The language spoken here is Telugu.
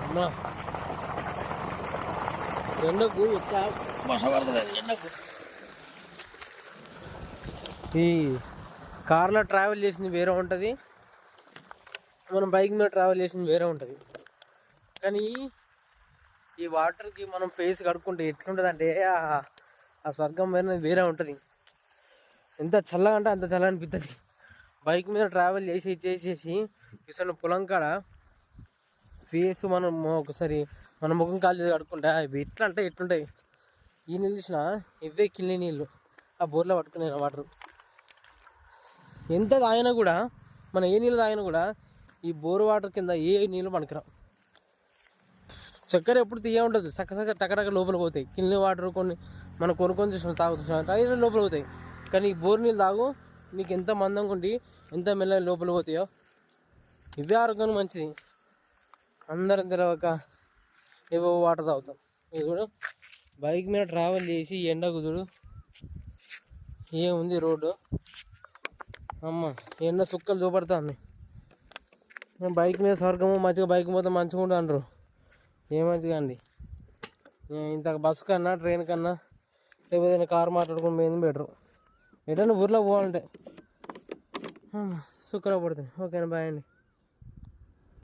అమ్మా ఎండకు ఎట్లా వర్షపడుతుంది ఎండకు. ఈ కార్లో ట్రావెల్ చేసింది వేరే ఉంటుంది, మనం బైక్ మీద ట్రావెల్ చేసింది వేరే ఉంటుంది. కానీ ఈ వాటర్కి మనం ఫేస్ కడుక్కుంటే ఎట్లుంటుంది అంటే ఆ స్వర్గం వేరే ఉంటుంది. ఎంత చల్లగా అంటే అంత చల్లగా అనిపిస్తుంది. బైక్ మీద ట్రావెల్ చేసి ఇసలు పొలం కాడ ఫేస్ మనం ఒకసారి మన ముఖం కాలు చేసి కడుక్కుంటే అవి ఎట్లా అంటే ఎట్లుంటాయి. ఈ నీళ్ళు చూసినా ఇవే కిల్లి నీళ్ళు, ఆ బోర్లో పట్టుకునే వాటర్. ఎంత తాగినా కూడా, మనం ఏ నీళ్ళు తాగినా కూడా ఈ బోర్ వాటర్ కింద ఏ నీళ్ళు పనికిరావు. చక్కెర ఎప్పుడు తీయ ఉంటుంది, చక్క టకటక లోపల పోతాయి. కిల్లి వాటర్ కొన్ని మనం కొనుక్కొని చూసిన తాగుతున్నాం లోపల పోతాయి. కానీ ఈ బోర్ నీళ్ళు తాగు, నీకు ఎంత మందంగా ఉండి ఎంత మెల్లగా లోపల పోతాయో. ఇవే ఆరోగ్యానికి మంచిది. అందరం తెరవక ఏవో వాటర్ తాగుతాం. ఇది కూడా బైక్ మీద ట్రావెల్ చేసి ఎండకు చూడు ఏముంది రోడ్డు. అమ్మ ఎండ సుక్కలు చూపడుతుంది. బైక్ మీద స్వర్గము మంచిగా, బైక్ మొత్తం మంచిగా ఉంటుంది అంటారు. ఏ మంచిగా అండి. ఇంత బస్సు కన్నా ట్రైన్ కన్నా లేకపోతే కారు మాట్లాడుకుని పోయింది బెటరు. ఎటన్నా ఊర్లో పోవాలంటే సుక్కలు పడుతుంది. ఓకేనా, బాయ్ అండి.